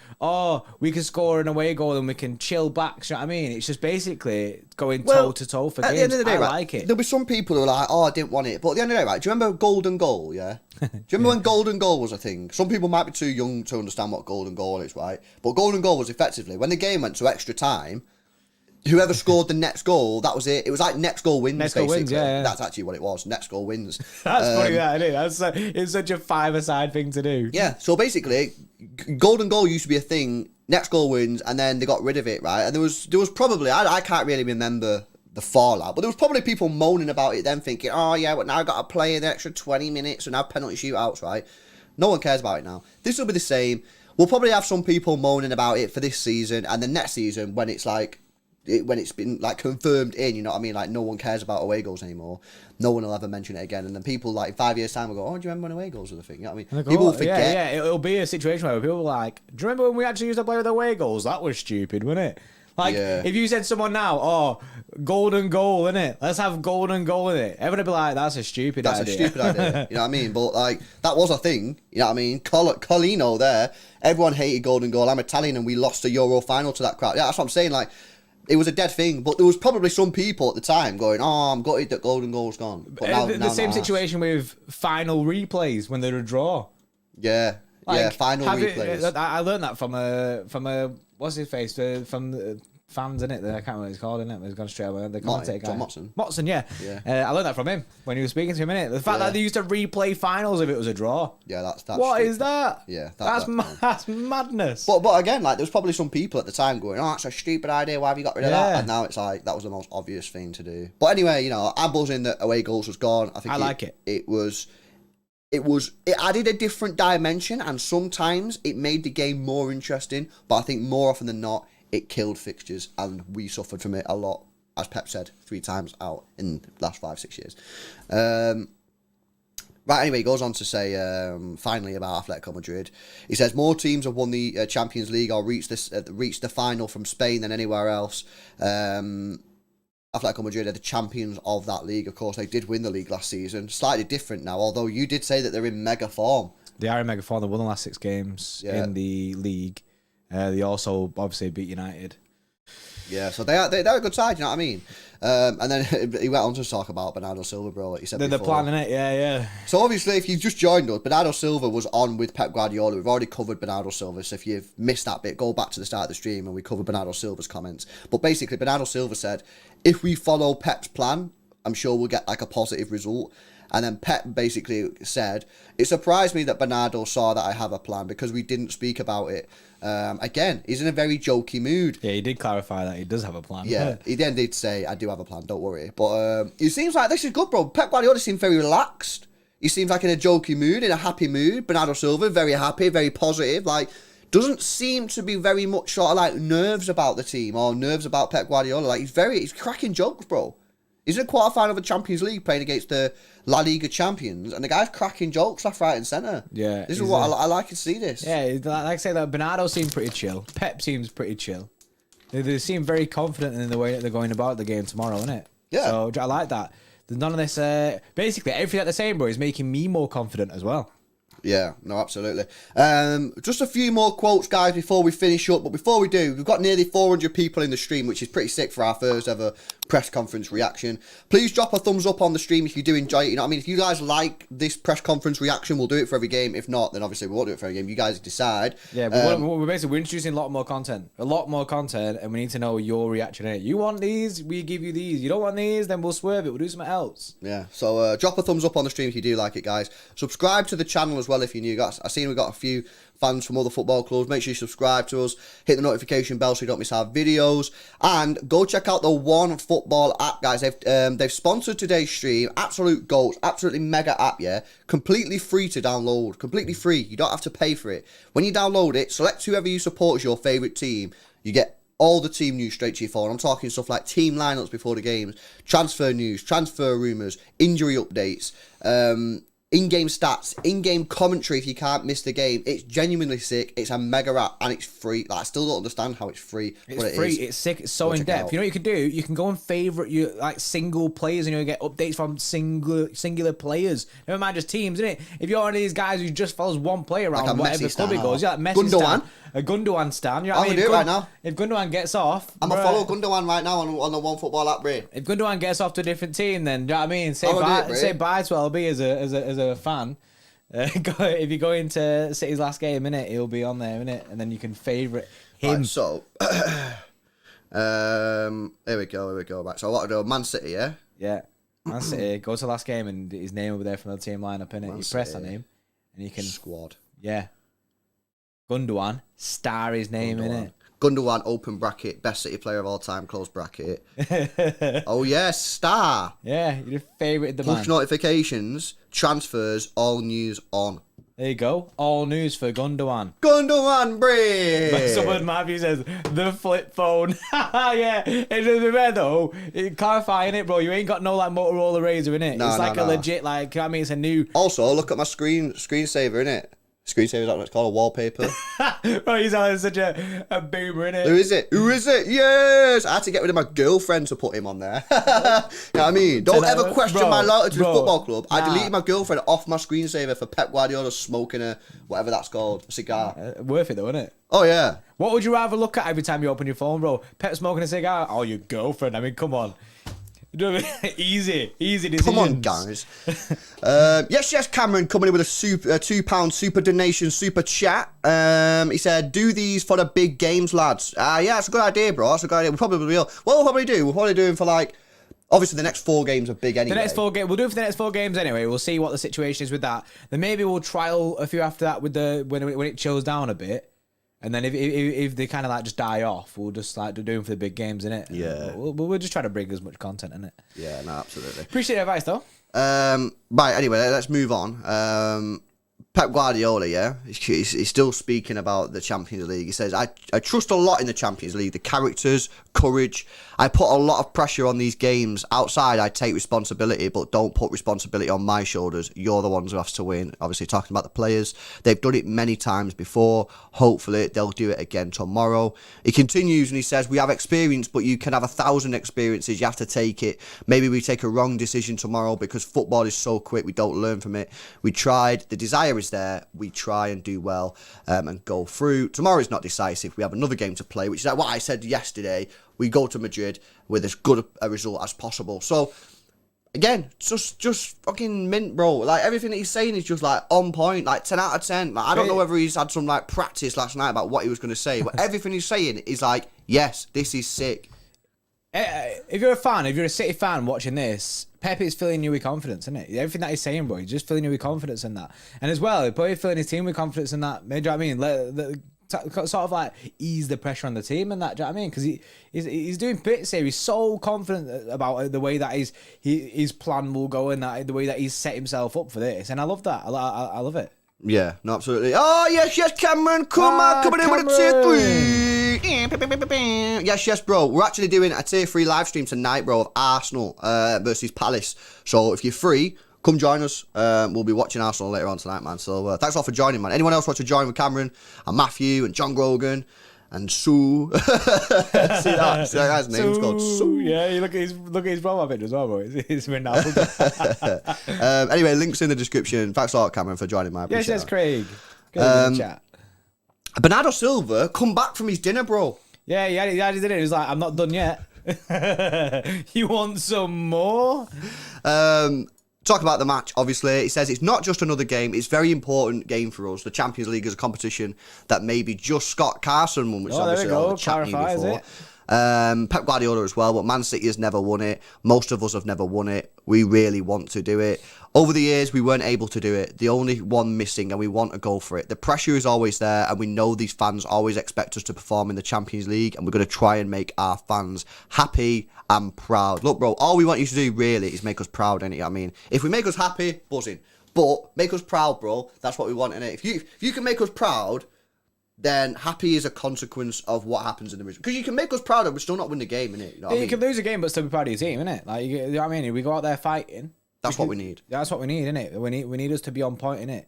we can score an away goal and we can chill back. Do you know what I mean? It's just basically going toe-to-toe for games. At the end of the day, I like it. There'll be some people who are like, I didn't want it. But at the end of the day, right, do you remember golden goal, yeah? Do you remember when golden goal was a thing? Some people might be too young to understand what golden goal is, right? But golden goal was effectively, when the game went to extra time, whoever scored the next goal, that was it. It was like next goal wins, next basically. Goal wins, yeah. That's actually what it was. Next goal wins. That's funny, that, isn't it? It's such a five-a-side thing to do. Yeah, so basically, golden goal used to be a thing, next goal wins, and then they got rid of it, right? And there was probably, I can't really remember the fallout, but there was probably people moaning about it then, thinking, oh yeah, but now I've got to play an extra 20 minutes and have penalty shootouts, right? No one cares about it now. This will be the same. We'll probably have some people moaning about it for this season, and the next season, when it's like, when it's been like confirmed in, you know what I mean? Like no one cares about away goals anymore. No one will ever mention it again. And then people like 5 years time will go, oh, do you remember when away goals were the thing? You know what I mean? People will forget. Yeah, it'll be a situation where people are like, do you remember when we actually used to play with away goals? That was stupid, wasn't it? Like, if you said to someone now, golden goal, innit? Let's have golden goal in it. Everyone would be like, that's a stupid idea. That's a stupid idea. You know what I mean? But, like, that was a thing. You know what I mean? Colino there, everyone hated golden goal. I'm Italian and we lost a Euro final to that crowd. Yeah, that's what I'm saying. Like, it was a dead thing. But there was probably some people at the time going, I'm gutted that golden goal's gone. But now, the same situation with final replays when they're a draw. Yeah. Like, final replays. I learned that from a what's his face? From the fans, innit? I can't remember what he's called, innit? He's gone straight away. The commentator guy. John Motson. Motson, yeah. I learned that from him when he was speaking to him, innit? The fact that they used to replay finals if it was a draw. Yeah, that's what is that? Yeah, that's madness. But again, like, there was probably some people at the time going, that's a stupid idea. Why have you got rid of that? And now it's like, that was the most obvious thing to do. But anyway, you know, I'm buzzing that away goals was gone. I like it. It added a different dimension, and sometimes it made the game more interesting, but I think more often than not, it killed fixtures, and we suffered from it a lot, as Pep said, 3 times out in the last 5-6 years. Right, anyway, he goes on to say, finally, about Atletico Madrid. He says, more teams have won the Champions League or reached the final from Spain than anywhere else. Atletico Madrid are the champions of that league. Of course, they did win the league last season. Slightly different now, although you did say that they're in mega form. They are in mega form. They won the last 6 games in the league. They also obviously beat United. Yeah, so they're a good side, you know what I mean? And then he went on to talk about Bernardo Silva, bro, like you said They're before. planning it, yeah. So obviously, if you've just joined us, Bernardo Silva was on with Pep Guardiola. We've already covered Bernardo Silva, so if you've missed that bit, go back to the start of the stream and we covered Bernardo Silva's comments. But basically, Bernardo Silva said, if we follow Pep's plan, I'm sure we'll get like a positive result. And then Pep basically said, it surprised me that Bernardo saw that I have a plan because we didn't speak about it. Again, he's in a very jokey mood. Yeah, he did clarify that he does have a plan. Yeah, he then did say, I do have a plan, don't worry. But it seems like this is good, bro. Pep Guardiola seems very relaxed. He seems like in a jokey mood, in a happy mood. Bernardo Silva, very happy, very positive. Like, doesn't seem to be very much sort of like nerves about the team or nerves about Pep Guardiola. Like, he's cracking jokes, bro. He's in a quarterfinal of the Champions League playing against the La Liga champions, and the guy's cracking jokes left, right, and centre. Yeah, this is what I like to see. This. Yeah, like I say, that Bernardo seems pretty chill. Pep seems pretty chill. They seem very confident in the way that they're going about the game tomorrow, isn't it? Yeah. So I like that. There's none of this. Basically, everything that they're saying, bro, is making me more confident as well. Yeah, no, absolutely. Just a few more quotes, guys, before we finish up. But before we do, we've got nearly 400 people in the stream, which is pretty sick for our first ever press conference reaction. Please drop a thumbs up on the stream if you do enjoy it. You know what I mean? If you guys like this press conference reaction, we'll do it for every game. If not, then obviously we won't do it for every game. You guys decide. Yeah, but we're introducing a lot more content, and we need to know your reaction in it. You want these, we give you these. You don't want these, then we'll swerve it. We'll do something else. Yeah, so drop a thumbs up on the stream if you do like it, guys. Subscribe to the channel as well if you're new. I've seen we got a few fans from other football clubs. Make sure you subscribe to us. Hit the notification bell so you don't miss our videos. And go check out the One Football app, guys. They've sponsored today's stream. Absolute goals. Absolutely mega app, yeah. Completely free to download. Completely free. You don't have to pay for it. When you download it, select whoever you support as your favourite team. You get all the team news straight to your phone. I'm talking stuff like team lineups before the games, transfer news, transfer rumours, injury updates, in-game stats, in-game commentary if you can't miss the game. It's genuinely sick. It's a mega app and it's free. Like, I still don't understand how it's free. It's free. It's sick. It's so in depth. You know what you can do? You can go and favourite your like single players, and you get updates from singular players. Never mind just teams, innit? If you're one of these guys who just follows one player around, like whatever club it goes, like Messi Gundogan. A Gundogan stan. You know what I mean? Do it right now. If Gundogan gets off, I'm gonna follow Gundogan right now on the One Football app, bro. If Gundogan gets off to a different team, then do you know what I mean? Say bye to LB as a fan. If you go into City's last game, innit, he'll be on there, innit, and then you can favourite him. Right, so, here we go. Right, so what do Man City, yeah? Yeah, Man City. Go to the last game, and his name will be there from the team lineup, innit? You press that name, and you can squad. Yeah. Gundogan, star his name in it. Gundogan, open bracket, best City player of all time, close bracket. Oh, yeah, star. Yeah, you're your favourite the man. Push notifications, transfers, all news on. There you go. All news for Gundogan. Gundogan, bro. Someone Matthew says, the flip phone. Yeah, it's just bad though. Clarifying it, bro. You ain't got no like Motorola Razr in it. No, it's like a legit, like, I mean, it's a new. Also, look at my screensaver, innit? Screensaver is what it's called, a wallpaper. Bro, you sound such a boomer, innit? Who is it? Yes! I had to get rid of my girlfriend to put him on there. You know what I mean? Don't ever question my loyalty to the football club. I deleted my girlfriend off my screensaver for Pep Guardiola smoking a, whatever that's called, a cigar. Worth it though, isn't it? Oh, yeah. What would you rather look at every time you open your phone, bro? Pep smoking a cigar? Oh, your girlfriend. I mean, come on. Easy decisions. Come on, guys. Yes, Cameron coming in with a £2 super donation, super chat. He said, do these for the big games, lads. Yeah, that's a good idea, bro. That's a good idea. We probably will. What we'll probably do, we'll probably do them for like, obviously the next 4 games are big anyway. The next 4 games, we'll do it for the next 4 games anyway. We'll see what the situation is with that. Then maybe we'll trial a few after that with when it chills down a bit. And then if they kind of like just die off, we'll just like do them for the big games, innit? Yeah. We'll just try to bring as much content in it. Yeah, no, absolutely. Appreciate the advice, though. Right, anyway, let's move on. Pep Guardiola, yeah, he's still speaking about the Champions League. He says, I trust a lot in the Champions League, the characters, courage. I put a lot of pressure on these games. Outside, I take responsibility, but don't put responsibility on my shoulders. You're the ones who have to win. Obviously, talking about the players. They've done it many times before. Hopefully, they'll do it again tomorrow. He continues and he says, we have experience, but you can have 1,000 experiences. You have to take it. Maybe we take a wrong decision tomorrow because football is so quick. We don't learn from it. We tried. The desire is there. We try and do well and go through. Tomorrow is not decisive. We have another game to play, which is like what I said yesterday. We go to Madrid with as good a result as possible. So, again, just fucking mint, bro. Like, everything that he's saying is just, like, on point. Like, 10 out of 10. Like, I don't know whether he's had some, like, practice last night about what he was going to say, but everything he's saying is like, yes, this is sick. If you're a fan, if you're a City fan watching this, Pep is filling you with confidence, isn't it? Everything that he's saying, bro, he's just filling you with confidence in that. And as well, probably filling his team with confidence in that. Do you know what I mean? Sort of like ease the pressure on the team and that. Do you know what I mean? Because he's doing bits here. He's so confident about the way that his plan will go and that the way that he's set himself up for this. And I love that. I love it. Yeah, no, absolutely. Oh, yes, Cameron. Coming in with a tier 3. Yes, bro. We're actually doing a tier 3 live stream tonight, bro, of Arsenal versus Palace. So if you're free, come join us. We'll be watching Arsenal later on tonight, man. So thanks all for joining, man. Anyone else want to join with Cameron and Matthew and John Grogan and Sue? See that guy's name's called Sue. Yeah, you look at his profile picture as well, bro. It's Ronaldo. Anyway, links in the description. Thanks a lot, Cameron, for joining, man. Yes, Craig. Good chat. Bernardo Silva come back from his dinner, bro. Yeah, he did it. He was like, I'm not done yet. You want some more? Talk about the match, obviously. He says it's not just another game. It's a very important game for us. The Champions League is a competition that maybe just Scott Carson won, which obviously all the chat before. Pep Guardiola as well, but Man City has never won it. Most of us have never won it. We really want to do it. Over the years, we weren't able to do it. The only one missing, and we want to go for it. The pressure is always there, and we know these fans always expect us to perform in the Champions League, and we're going to try and make our fans happy and proud. Look, bro, all we want you to do really is make us proud, innit? I mean, if we make us happy, buzzing. But make us proud, bro. That's what we want, innit? If you can make us proud, then happy is a consequence of what happens in the result. Because you can make us proud, but still not win the game, innit? You know what I mean? can lose a game, but still be proud of your team, innit? Like, you know what I mean? We go out there fighting. That's what we need. That's what we need, innit? We need us to be on point, innit?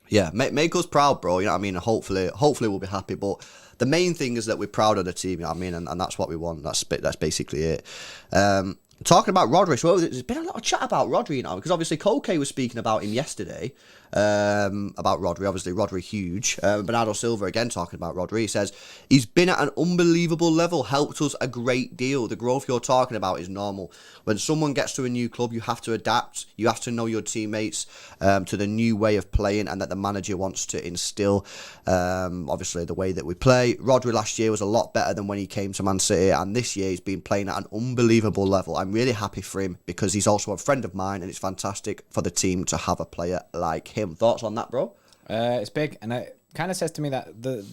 Yeah, make us proud, bro. You know what I mean? Hopefully we'll be happy. But the main thing is that we're proud of the team. You know what I mean? And that's what we want. That's basically it. Talking about Rodri, so there's been a lot of chat about Rodri now because obviously Koke was speaking about him yesterday. About Rodri, obviously Rodri huge. Bernardo Silva again talking about Rodri. He says he's been at an unbelievable level, helped us a great deal. The growth you're talking about is normal. When someone gets to a new club, you have to adapt. You have to know your teammates to the new way of playing and that the manager wants to instill. Obviously the way that we play. Rodri last year was a lot better than when he came to Man City, and this year he's been playing at an unbelievable level. I'm really happy for him because he's also a friend of mine, and it's fantastic for the team to have a player like him. Thoughts on that, bro? It's big, and it kind of says to me that the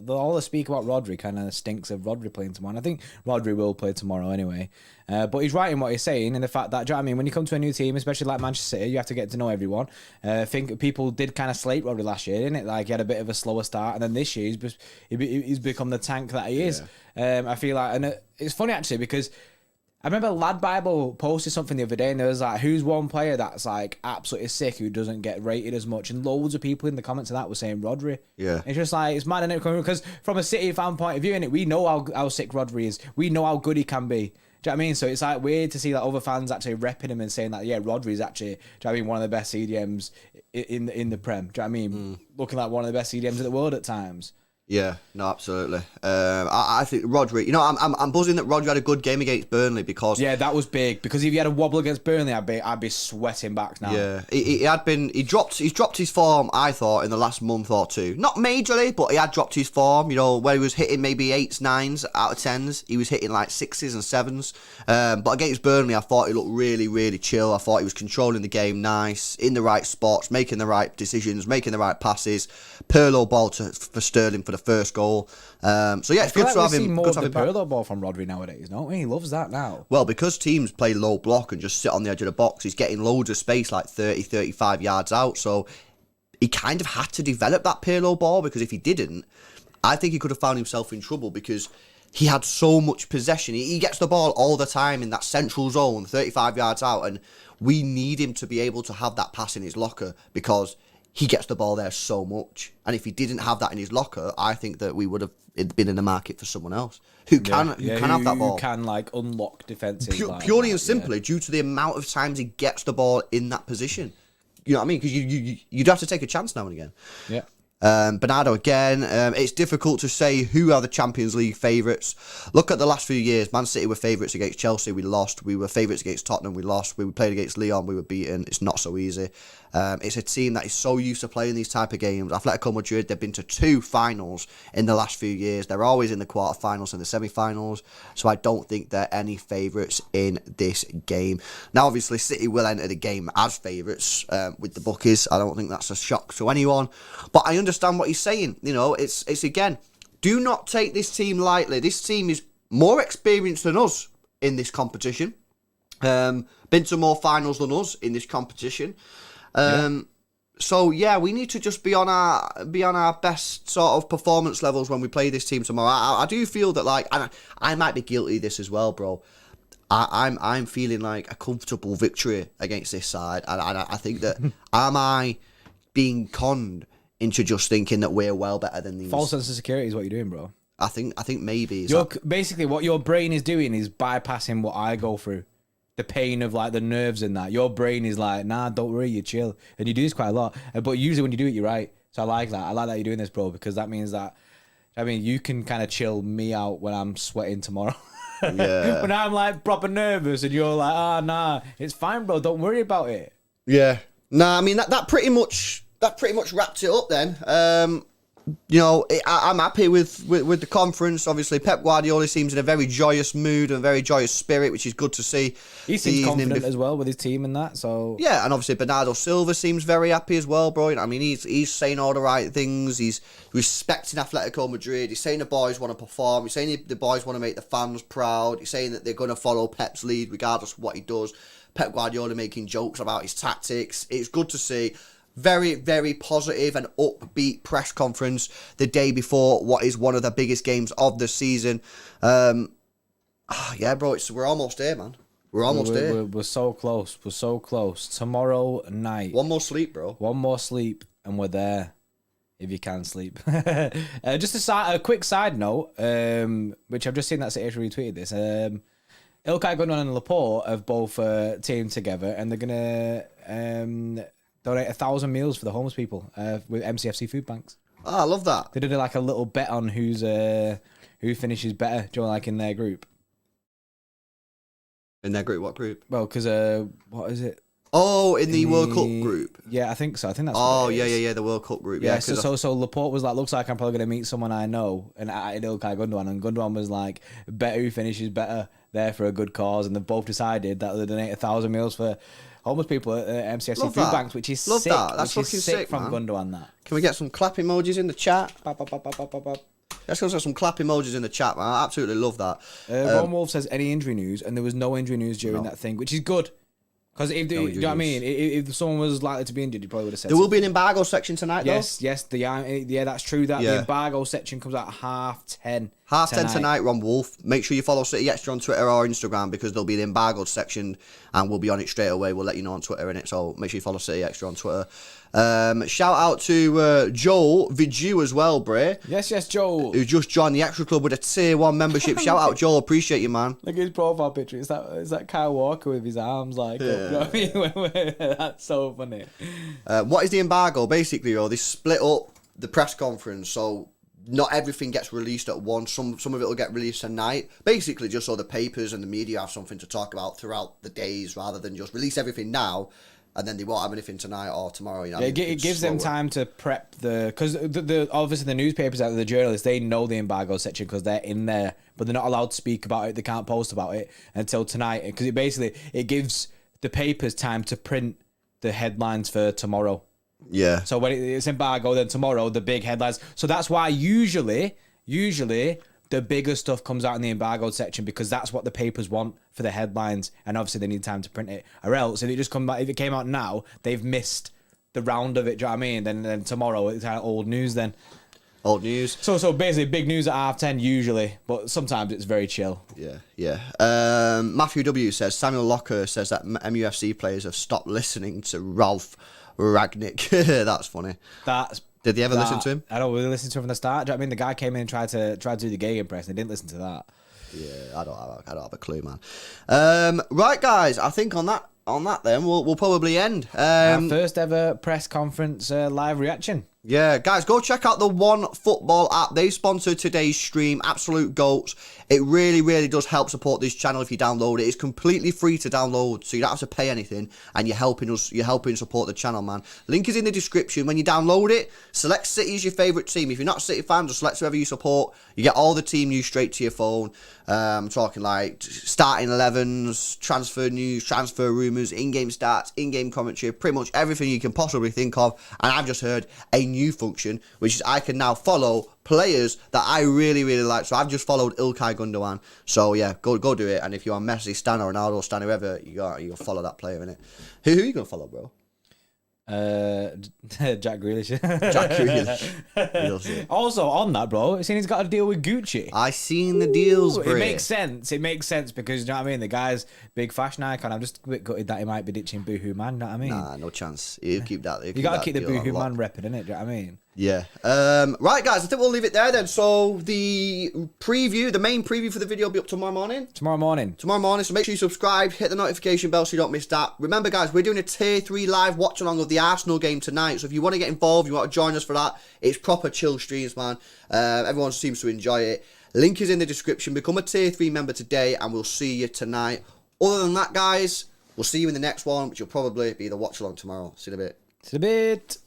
all the speak about Rodri kind of stinks of Rodri playing tomorrow. And I think Rodri will play tomorrow anyway. But he's right in what he's saying, and the fact that, do you know what I mean, when you come to a new team, especially like Manchester City, you have to get to know everyone. I think people did kind of slate Rodri last year, didn't it? Like, he had a bit of a slower start, and then this year he's become the tank that he is. I feel like, and it's funny actually because I remember Lad Bible posted something the other day, and there was like, who's one player that's like absolutely sick who doesn't get rated as much? And loads of people in the comments of that were saying Rodri. Yeah. It's just like, it's mad, isn't it? Because from a City fan point of view, innit, we know how sick Rodri is. We know how good he can be. Do you know what I mean? So it's like weird to see that other fans actually repping him and saying that, yeah, Rodri's actually, do you know what I mean, one of the best CDMs in the Prem. Do you know what I mean? Looking like one of the best CDMs in the world at times. Yeah, no, absolutely. I think Rodri, you know, I'm buzzing that Rodri had a good game against Burnley because yeah, that was big. Because if he had a wobble against Burnley, I'd be sweating back now. Yeah, he's dropped his form, I thought, in the last month or two. Not majorly, but he had dropped his form. You know, where he was hitting maybe 8s, 9s out of 10s, he was hitting like 6s and 7s. But against Burnley, I thought he looked really, really chill. I thought he was controlling the game nice, in the right spots, making the right decisions, making the right passes. Pirlo ball for Sterling for the first goal. So yeah, it's good to have him. See more of the Pirlo ball from Rodri nowadays, don't we? He loves that now. Well, because teams play low block and just sit on the edge of the box, he's getting loads of space, like 30, 35 yards out. So he kind of had to develop that Pirlo ball, because if he didn't, I think he could have found himself in trouble, because he had so much possession. He gets the ball all the time in that central zone, 35 yards out, and we need him to be able to have that pass in his locker because he gets the ball there so much. And if he didn't have that in his locker, I think that we would have been in the market for someone else who can have that ball. Who can like unlock defenses. Purely and simply due to the amount of times he gets the ball in that position. You know what I mean? Because you'd have to take a chance now and again. Yeah. Bernardo again. It's difficult to say who are the Champions League favourites. Look at the last few years. Man City were favourites against Chelsea. We lost. We were favourites against Tottenham. We lost. We played against Lyon. We were beaten. It's not so easy. It's a team that is so used to playing these type of games. Atletico Madrid, they've been to 2 finals in the last few years. They're always in the quarterfinals and the semi-finals. So I don't think they're any favourites in this game. Now, obviously, City will enter the game as favourites with the bookies. I don't think that's a shock to anyone. But I understand what he's saying. You know, it's again, do not take this team lightly. This team is more experienced than us in this competition. Been to more finals than us in this competition. So yeah, we need to just be on our best sort of performance levels when we play this team tomorrow. I do feel that like, and I might be guilty of this as well, bro. I'm feeling like a comfortable victory against this side, and I think that am I being conned into just thinking that we're well better than these? False sense of security is what you're doing, bro. I think maybe basically what your brain is doing is bypassing what I go through. The pain of like the nerves and that. Your brain is like, nah, don't worry, you chill. And you do this quite a lot. But usually when you do it, you're right. So I like that. I like that you're doing this, bro, because that means that, I mean, you can kind of chill me out when I'm sweating tomorrow. Yeah. When I'm like proper nervous and you're like, nah, it's fine, bro. Don't worry about it. Yeah. Nah, I mean, that pretty much wrapped it up then. You know, I'm happy with the conference. Obviously, Pep Guardiola seems in a very joyous mood and a very joyous spirit, which is good to see. He seems confident as well with his team and that. So yeah, and obviously Bernardo Silva seems very happy as well, bro. I mean, he's saying all the right things. He's respecting Atletico Madrid. He's saying the boys want to perform. He's saying the boys want to make the fans proud. He's saying that they're going to follow Pep's lead regardless of what he does. Pep Guardiola making jokes about his tactics. It's good to see. Very, very positive and upbeat press conference the day before what is one of the biggest games of the season. Yeah, bro, we're almost there, man. We're almost there. We're so close. We're so close. Tomorrow night. One more sleep, bro. One more sleep, and we're there. If you can sleep. Just a quick side note, which I've just seen that City actually retweeted this. Ilkay Gundogan and Laporte have both teamed together, and they're gonna donate 1,000 meals for the homeless people with MCFC food banks. Oh, I love that. They did like a little bet on who finishes better, do you know, like in their group. In their group, what group? Well, because what is it? Oh, in the World Cup group. Yeah, I think so. I think that's. Oh, yeah, the World Cup group. Yeah. So Laporte was like, looks like I'm probably gonna meet someone I know, and I Ilkay Gundogan, and Gundogan was like, bet who finishes better there for a good cause, and they've both decided that they donate 1,000 meals for homeless people at MCFC Love food that. banks, which is Love sick. that. That's which is fucking sick sick, from man. Gundogan. That. Can we get some clap emojis in the chat? Bop, bop, bop, bop, bop, bop, bop. Let's go get some clap emojis in the chat, man. I absolutely love that. Ron Wolf says any injury news, and there was no injury news during that thing, which is good. Because if do you know what I mean? If someone was likely to be injured, you probably would have said. There will be an embargo section tonight, though. Yes, yeah, that's true. That the embargo section comes out at 10:30. 10:30 tonight, Ron Wolf. Make sure you follow City Extra on Twitter or Instagram because there'll be the embargoed section and we'll be on it straight away. We'll let you know on Twitter, innit? So make sure you follow City Extra on Twitter. Shout out to Joel Vidu as well, Bray. Yes, Joel. Who just joined the Extra Club with a Tier 1 membership. Shout out, Joel. Appreciate you, man. Look at his profile picture. Is that Kyle Walker with his arms like up, you know what I mean? That's so funny. What is the embargo? Basically, they split up the press conference, so not everything gets released at once. Some of it will get released tonight. Basically, just so the papers and the media have something to talk about throughout the days, rather than just release everything now and then they won't have anything tonight or tomorrow. You know, it gives them time to prep because obviously the newspapers out there, the journalists, they know the embargo section because they're in there, but they're not allowed to speak about it. They can't post about it until tonight because it gives the papers time to print the headlines for tomorrow. Yeah. So when it's embargo, then tomorrow the big headlines. So that's why usually the bigger stuff comes out in the embargoed section because that's what the papers want for the headlines, and obviously they need time to print it. Or else, if it came out now, they've missed the round of it. Do you know what I mean? Then tomorrow it's kind of old news then. Old news. So basically, big news at 10:30 usually, but sometimes it's very chill. Yeah. Matthew W says Samuel Locker says that MUFC players have stopped listening to Ralph Ragnick. That's funny. Did they ever listen to him? I don't really listen to him from the start. Do you know what I mean? The guy came in and tried to do the gegenpress, and they didn't listen to that. Yeah, I don't have a clue, man. Right, guys. I think on that then we'll probably end. Our first ever press conference live reaction. Yeah, guys, go check out the One Football app. They sponsored today's stream. Absolute goats. It really, really does help support this channel if you download it. It's completely free to download, so you don't have to pay anything, and you're helping us. You're helping support the channel, man. Link is in the description. When you download it, select City as your favourite team. If you're not a City fan, just select whoever you support. You get all the team news straight to your phone. I'm talking like starting 11s, transfer news, transfer rumours, in-game stats, in-game commentary, pretty much everything you can possibly think of. And I've just heard a new function, which is I can now follow players that I really, really like. So I've just followed Ilkay Gundogan. So yeah, go do it. And if you're a Messi stan or Ronaldo stan, whoever, you follow that player, innit? Who are you gonna follow, bro? Jack Grealish. Jack Grealish. Also on that, bro, seen he's got a deal with Gucci. I seen the deals, bro. It makes sense. It makes sense because, you know what I mean? The guy's big fashion icon. I'm just a bit gutted that he might be ditching Boohoo Man, you know what I mean? Nah, no chance. You keep that. You got to keep the Boohoo Man repping, innit? Do you know what I mean? Yeah. Right, guys, I think we'll leave it there then. So the main preview for the video will be up tomorrow morning. Tomorrow morning. So make sure you subscribe, hit the notification bell so you don't miss that. Remember, guys, we're doing a Tier 3 live watch along of the Arsenal game tonight. So if you want to get involved, you want to join us for that, it's proper chill streams, man. Everyone seems to enjoy it. Link is in the description. Become a Tier 3 member today, and we'll see you tonight. Other than that, guys, we'll see you in the next one, which will probably be the watch along tomorrow. See you in a bit. See you in a bit.